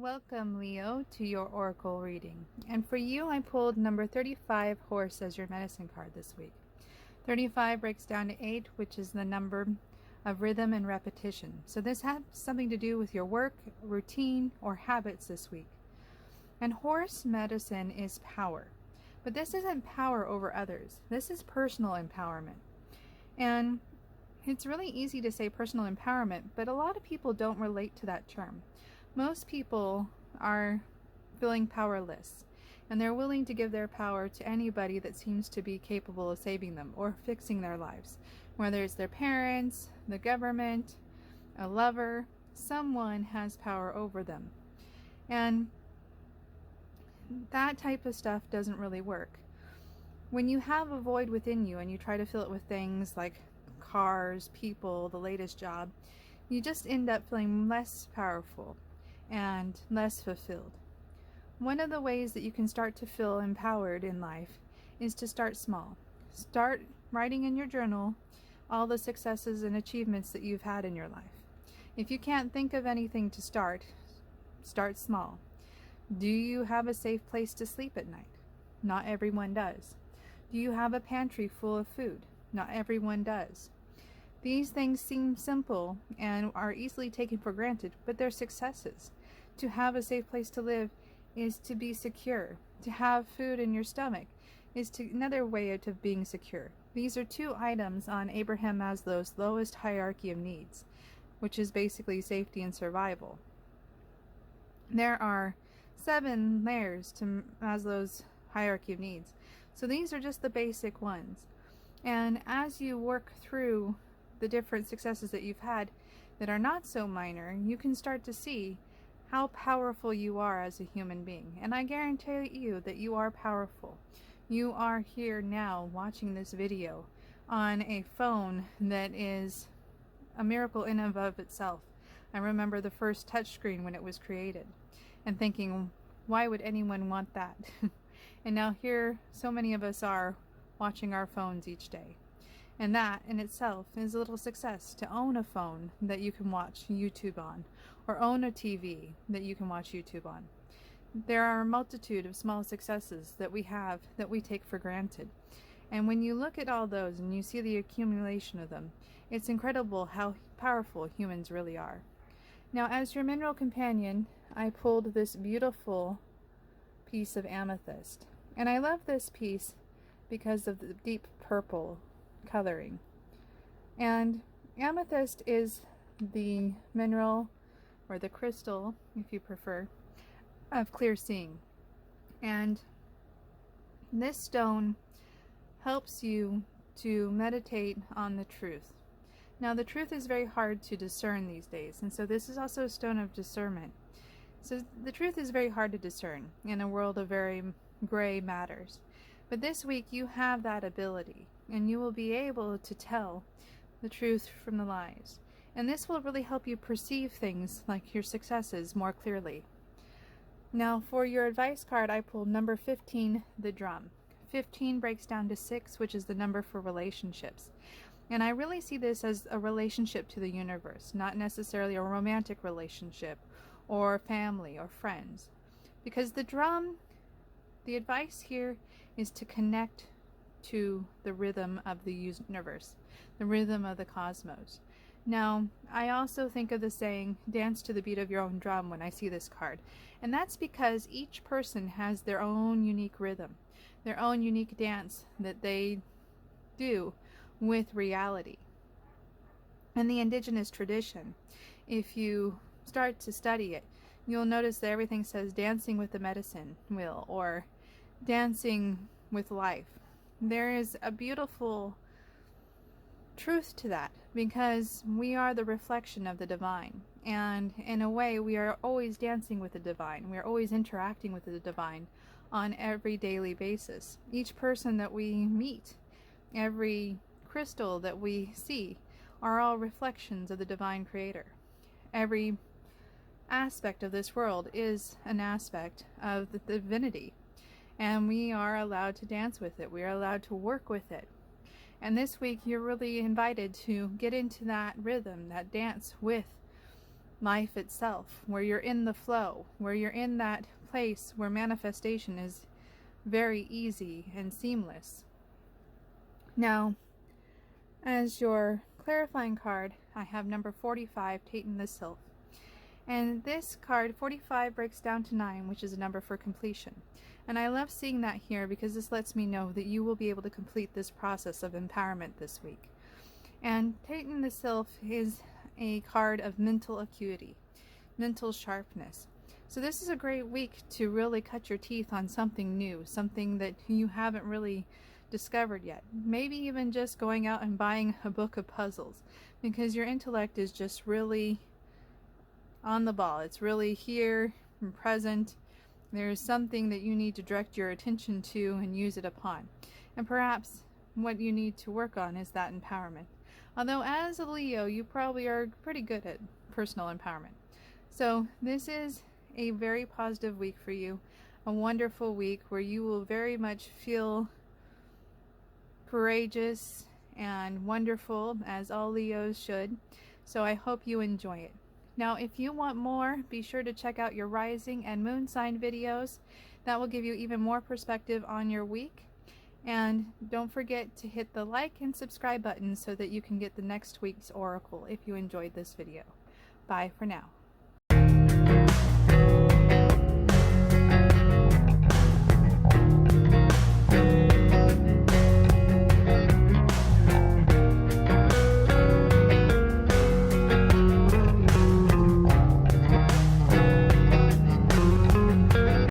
Welcome, Leo, to your oracle reading. And for you, I pulled number 35, Horse, as your medicine card this week. 35 breaks down to 8, which is the number of rhythm and repetition. So this has something to do with your work, routine, or habits this week. And horse medicine is power. But this isn't power over others. This is personal empowerment. And it's really easy to say personal empowerment, but a lot of people don't relate to that term. Most people are feeling powerless, and they're willing to give their power to anybody that seems to be capable of saving them or fixing their lives. Whether it's their parents, the government, a lover, someone has power over them. And that type of stuff doesn't really work. When you have a void within you and you try to fill it with things like cars, people, the latest job, you just end up feeling less powerful and less fulfilled. One of the ways that you can start to feel empowered in life is to start small. Start writing in your journal all the successes and achievements that you've had in your life. If you can't think of anything to start small. Do you have a safe place to sleep at night? Not everyone does. Do you have a pantry full of food? Not everyone does. These things seem simple and are easily taken for granted, but they're successes. To have a safe place to live is to be secure. To have food in your stomach is another way of being secure. These are two items on Abraham Maslow's lowest hierarchy of needs, which is basically safety and survival. There are 7 layers to Maslow's hierarchy of needs, so these are just the basic ones. And as you work through the different successes that you've had that are not so minor, you can start to see how powerful you are as a human being. And I guarantee you that you are powerful. You are here now watching this video on a phone that is a miracle in and of itself. I remember the first touchscreen when it was created and thinking, why would anyone want that? And now here so many of us are watching our phones each day. And that in itself is a little success, to own a phone that you can watch YouTube on, or own a TV that you can watch YouTube on. There are a multitude of small successes that we have that we take for granted. And when you look at all those and you see the accumulation of them, it's incredible how powerful humans really are. Now, as your mineral companion, I pulled this beautiful piece of amethyst. And I love this piece because of the deep purple coloring. And amethyst is the mineral, or the crystal if you prefer, of clear seeing. And this stone helps you to meditate on the truth. Now, the truth is very hard to discern these days, and so this is also a stone of discernment. So the truth is very hard to discern in a world of very gray matters. But this week you have that ability, and you will be able to tell the truth from the lies. And this will really help you perceive things like your successes more clearly. Now, for your advice card, I pulled number 15, the drum. 15 breaks down to 6, which is the number for relationships. And I really see this as a relationship to the universe, not necessarily a romantic relationship or family or friends. Because the drum, the advice here is to connect to the rhythm of the universe, the rhythm of the cosmos. Now, I also think of the saying, dance to the beat of your own drum, when I see this card. And that's because each person has their own unique rhythm, their own unique dance that they do with reality. And the indigenous tradition, if you start to study it, you'll notice that everything says dancing with the medicine wheel, or dancing with life. There is a beautiful truth to that, because we are the reflection of the divine, and in a way we are always dancing with the divine. We are always interacting with the divine on every daily basis. Each person that we meet, every crystal that we see, are all reflections of the divine creator. Every aspect of this world is an aspect of the divinity, and we are allowed to dance with it. We are allowed to work with it. And this week you're really invited to get into that rhythm, that dance with life itself, where you're in the flow, where you're in that place where manifestation is very easy and seamless. Now, as your clarifying card, I have number 45, Taten the Sylph. And this card, 45, breaks down to 9, which is a number for completion. And I love seeing that here because this lets me know that you will be able to complete this process of empowerment this week. And Taten the Sylph is a card of mental acuity, mental sharpness. So this is a great week to really cut your teeth on something new, something that you haven't really discovered yet. Maybe even just going out and buying a book of puzzles, because your intellect is just really on the ball. It's really here and present. There's something that you need to direct your attention to and use it upon. And perhaps what you need to work on is that empowerment. Although as a Leo, you probably are pretty good at personal empowerment. So this is a very positive week for you, a wonderful week where you will very much feel courageous and wonderful, as all Leos should. So I hope you enjoy it. Now, if you want more, be sure to check out your rising and moon sign videos. That will give you even more perspective on your week. And don't forget to hit the like and subscribe button so that you can get the next week's oracle if you enjoyed this video. Bye for now.